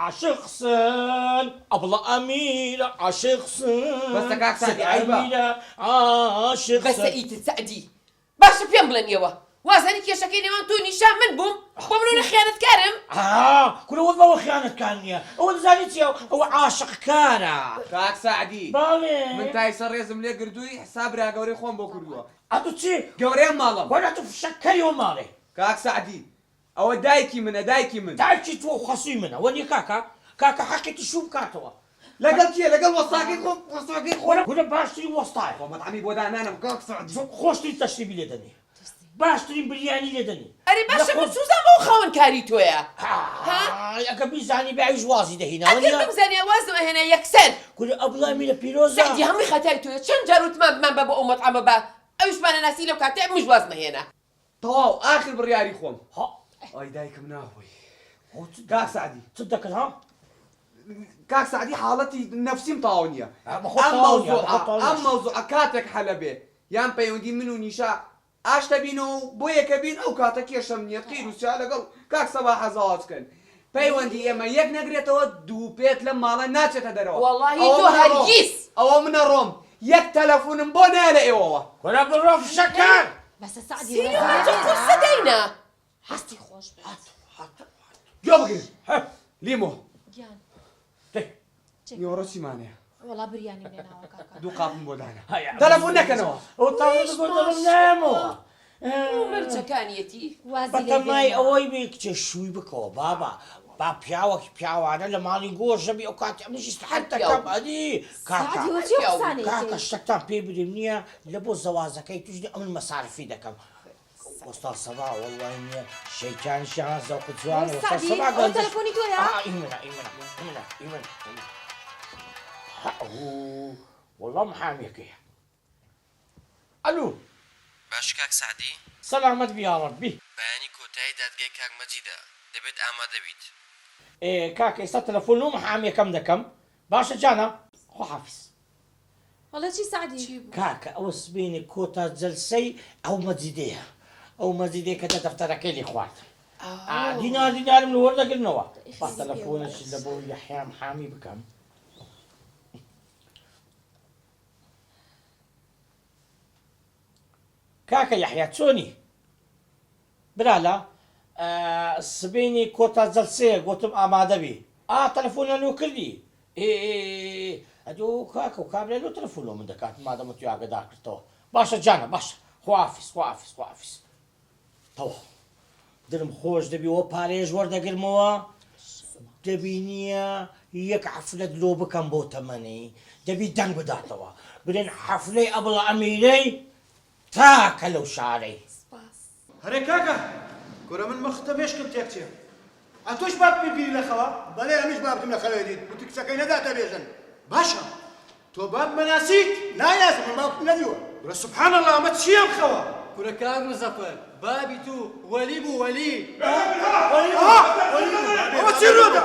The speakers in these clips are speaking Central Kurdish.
عاشقسن أبلة أميرة عاشقسن بس كاك سعدي عيبة أميرة عاشقسن بس ئیتر سعدی باشە پێم بڵێنیەوە وازانی کێشەکەی نێوان تۆ نیشان من بووم بۆ منۆ خیانەتکارم كل والله خيانة كان أول زانيتي هو عاشق كارا كاك سعدي بالي من تايسر ريزم لي قردوي حساب را قوري خوان بو كردووە أدو تي قوريان ماڵم ولا تفشكري ومالي كاك سعدي ئەوە دایکی من تعرفي تو خصيمنا وني كاكا حكيتي شو بكاتوا لەگەڵ کێ لەگەڵ وەستاقی خۆم ولا باشتري وسطاي مەطعمی بۆ دانانم كاك سعدي خوشتري تشريبي لدني باشتري برياني لدني ئەرێ باشە من سوزان بۆ خاوەنکاری تۆیە أكا بيزاني بعيش وازي ده هنا ئەگەر بمزانێ وازم هێنا یەکسەر كل أبلا ميلا بيروزا سعدی هەمووی خەتای تۆیە چەند جار وتمان بمان بە بۆ ئەو مەطعەمە بە ئەویشمانە ناسی لەو کاتێ مش وازمە هێنا تەواو ئاخر بڕیاری خۆم ها ئای دایکم ناخۆی كاك سعدي تصدق ها كاك سعدي حالتي نفسيم طاونية أم موضوع كاتك حلبة يان بيودي منو نيشا اش تبينو بويا كبين او كاتك يشمني قيلو سالا قال كاك صباح زاتكن بيوندي اما يك نغريتو دو بيت لما لا ناتشت دروا والله تو هرگيز او من الروم يك تلفون بونا لا ايوا ولا بالروف شكر بس سعدي سيرو قرصة دينا حستي خوش جوبك ليمو گیان يورسي ماني والله برياني لنا وكاكا دو قابم بودانا تلفونك انا وطاولة تقول نامو ومرجەکانیەتی بەتەمای ئەوەی بێکچە شووی بکەوە بابا با پیاوەکی پیاوانە لە ماڵی گۆژەبی ئەو کاتی ئەمنیش استحەتەکەم ئەدی کاکە شتێکتان پێ بدەم نییە لە بۆ زەوازەکەی توش ئەمن مەسارفی دەکەم وەستاڵ سەبا وەڵڵای نییە شەیتانیشیان زەوق جوان تەلەفۆنی تۆیە ئیمنە وەڵام حامیەکەیە ئەلو باش کاک سعدی سەلامەت بیاڕەبی بەیانی کۆتایی دادگای کاک مەجیدە دەبێت ئامادە بیت کاکە ئێستا تەلەفۆن حامیەکەم دەکەم باشە جانە خۆحافیز والله چی سعدی کاکە ئەوە سبینی کۆتا جەلسەی ئەو مەجیدەیە ئەو مەجیدەیە کە دەفتەرەکەی لێ خوارد دینارم لە وەردەگرنەوە با تەلەفۆنەشی لە بۆ یەحیام حامی بکەم کاکە یەحیا چۆنی برالا سبینی کۆتا جەلسەیە گوتم ئامادە بی تەلەفۆنە لۆ کردی ئەدۆ کاکە و کابرا لۆ تەلەفۆن لۆ من دەکات مادەمە تو ئاگادار کردەوە باشە جانە باشە خواحافیز تەوا دلم خۆش دەبی وە پارێژ وەردەگرمەوە دەبینیە یەک حەفلەت لۆ بکەم بۆ تەمەنی دەبی دەنگ بداتەوە برێن حەفلەی ئەبڵە ئەمیرەی تاکە لەو شارەی هەرێ کاکە گۆرە من مەختە مێشکم تێکچێ ئەتۆش باب میبیری لە خەوە بەڵێ ئەمیش بابتم لە خەوێ دیت وتی کچەکەی نەداتە بێژن باشە تۆ باب مەناسیت نایاسم من بابتم نەدیوە گورە سوبحان الله ئەمە چییەم خەوە كورا كاك مزفر بابي تو ولي بو ولي ئەوە چی ڕۆدا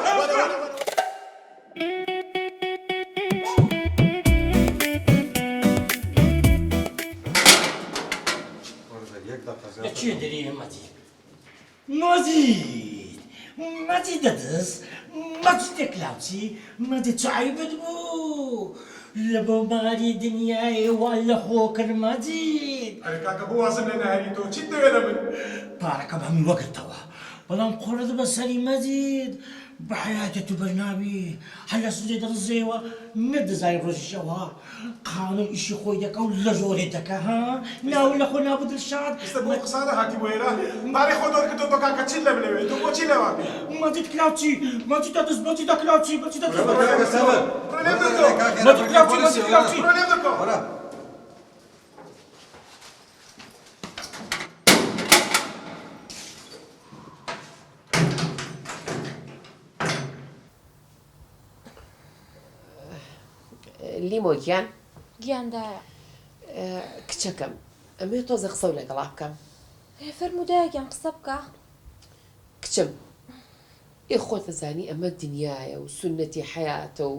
چی دەری مەجید دەدەست مەجیدێک لاوچی مەجید چایبت بوو لە بۆ ماری دنیای وا لە خۆ کرد مەجید هەرێ کاکە بۆ وازم لێ نەهێنیتەوە چیت دەوێت لە من پارەکەم هەمی وەگرتەوە بەڵام قۆڕت بەسەری مەجید بە حیاتێت و بەرناوی هەر لە سوزێ دەڕزێەوە نەدەزای ڕۆژیشەوە قانون ئیشی خۆی دەکە و لە زۆرێ دەکە ها ناو لە خۆ نابە دڵشاد ئێستا بۆ قسانە هاتی بۆ ئێرە پارەی خۆ دۆر کردو بە کاکە چیت لە بنەوێت تۆ بۆچی لەوە مەجید کلاوچی مەجید دەدەست مەجید کلاوچی مەجید دەدەست پرۆلێم دەکەوە مەجید کلاوچی پرۆلێم دەکەوە لیمۆ گیان گیاندایە کچەکەم ئەمێ تۆزە قسە و لەگەڵا بکەم فەرمودایە گیان قسە بکە کچم خۆتە زانی ئەمە دنیاە و سنەتی حیاتە و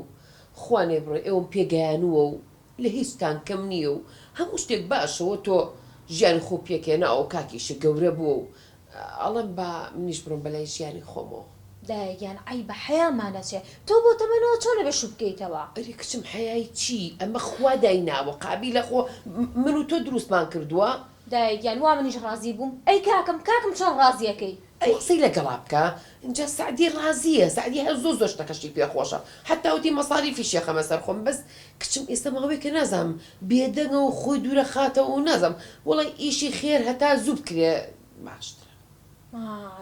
خوانێ بڕێ ئێوەم پێگەیانووە و لە هیچتان کەم نییە و هەموو شتێک باشەوە تۆ ژیانی خۆ پێکێناوە کاکیشە گەورە بووە و ئەڵم با منیش بڕۆم بەلای ژیانی خۆمەوە دایگیان ئەی بە حەیامانەچێ تۆ بۆ تەمەنەوە چۆنە بە شوو بکەیتەوە ئەری کچم حیای چی ئەمە خوا دایناوە قابی لە خۆ من و تۆ دروستمان کردووە دایگیان وا منیش ڕازی بووم ئەی کاکم چۆن ڕازیەکەی ئەی قسەی لەگەڵا بکە اینجا سعدی ڕازیە سعدی هەر زۆر شتەکەشی پێخۆشە حتا وتی مەساریفی شێخەمە سەر خۆم بەس کچم ئێستا ماوەیە کە نازانم بێدەنگە و خۆی دوورە خاتەوە و نازانم وەڵی ئیشی خێر هەتا زوو بکرێ باشترە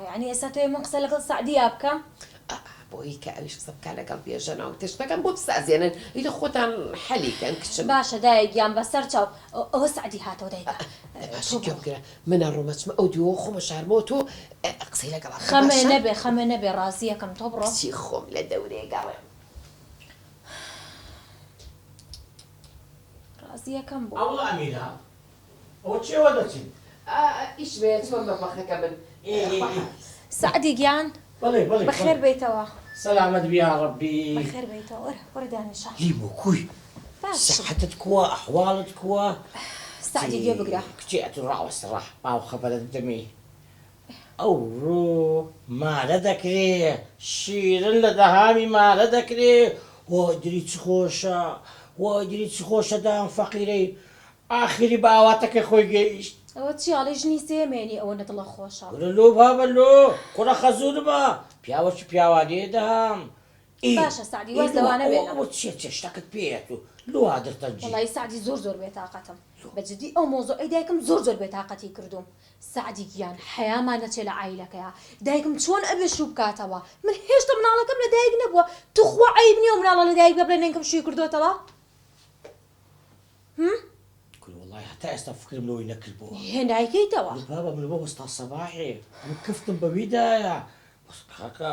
یعنی ئێستا تۆ من قسە لەگەڵ سعدیا بکەم بۆی کە ئەویش قسە بکە لەگەڵ پێژەنەوە تشتەکەم بۆ بسازێنن ئیدە خۆتان حەلیکەن کچم باشە دایگیان بەسەر چاو ئەوە سعدی هاتەوە دایگا باشی گەمگرە منە ڕۆمەچمە ئەو دیوە خۆمە شارمەوە تۆ قسەی لەگەڵا خەمە نەبێ ڕازیەکەم تۆ بڕۆ چی خۆم لە دەورێ گەڕێم ڕازیەکەم بۆ ئەوڵ ئەمیرە ئەوە چێوە دەچین ئیش بێ چۆن بەمەخەکە من سعدی گیان بەڵێ بەڵێ بەخێر بیتەوە سەلامەت بیا ڕەبی بەخێر بیتەوە وەرە دانیشە لیمو کوی باش صحتت کووە ئەحواڵت کووە سعدی گوێ بگرە کچێت ڕاوەستە ڕاح باو خەبەرت دەمی ئەو ڕۆ مارە دەکرێ شیرن لە دەهامی مارە دەکرێ وای دری چ خۆشە وای دری چ خۆشە دام فەقیرەی ئاخری باواتەکە خۆی گەیشت ئەوە چیاڵی ژنی سێمێنی ئەوە نەدڵە خۆشە لۆ بابەلۆ کوڕە خەزوورمە پیاوەکی پیاوانێ دەهام باشە سعدی واز لەوانە بێنە چێ شتەکەت پێێت و لۆ هادرتەنجی وڵی سعدی زۆر بێتاقەتم بەجددی ئەو مۆزۆ ئەی دایکم زۆر بێتاقەتی کردوم سعدی گیان حەیامان نەچێ لە عیلەکەیە دایکم چۆن ئەبێ شوو بکاتەوە من هێشتا مناڵەکەم لە دایک نەبووە تو خوا عیب نییە و مناڵە لە دایک بە بڵێنێنکەم شووی کردوتەوە والله حتى ئێستا فکرم لەوەی نەکردبووە هێنایکەیتەوە بابا من بۆ وەستا سەباحێ من کفتم بەویدایە خاکە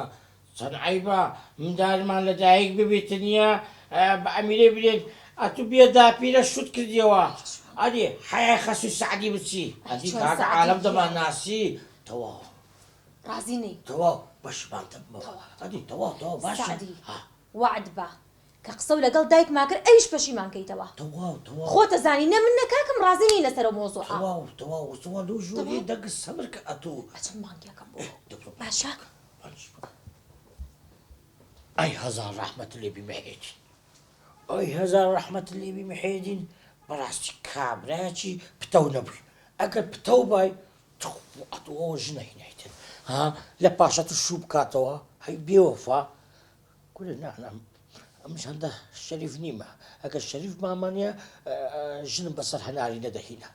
چەند عیبە مندارمان لە دایک ببێتە نییە بە ئەمیرە بێت ئەتو بێدا پیرە شوت کردیەوە ئەدی حیای خەسوی سعدی بچی ئەدی کاکە عالەم دەمان ناسی تەواو ڕازینی تەواو بەشمان دەبمەوە ئەدی تەواو باشە سعدی وعد بە کە قسە و لەگەڵ دایک ماکرد ئەویش پەشیمانکەیتەوە تەواو خۆتە زانی نە من نەکاکەم ڕازینی لەسەر مۆزۆ تەواو لەو ژۆری دەگەست سەبر کە ئەتوو ئەچم مانگیەکەم بۆ باشە ئەی هەزار ڕەحمەت لێبی مەحێدین ئەی هەزار ڕەحمەت لێبی مەحێدین بەڕاستی کابراایکی پتەو نەبووی ئەگەر پتەو بای ئەتەوە ژنەی نایتن ها لە پاشەت شوو بکاتەوە هەی بێوەفا گورە نانم ئەمش هەندە شەریف نیمە ئەگەر شەریف مامانە ژنم بەسەر هەناری نەدەهینە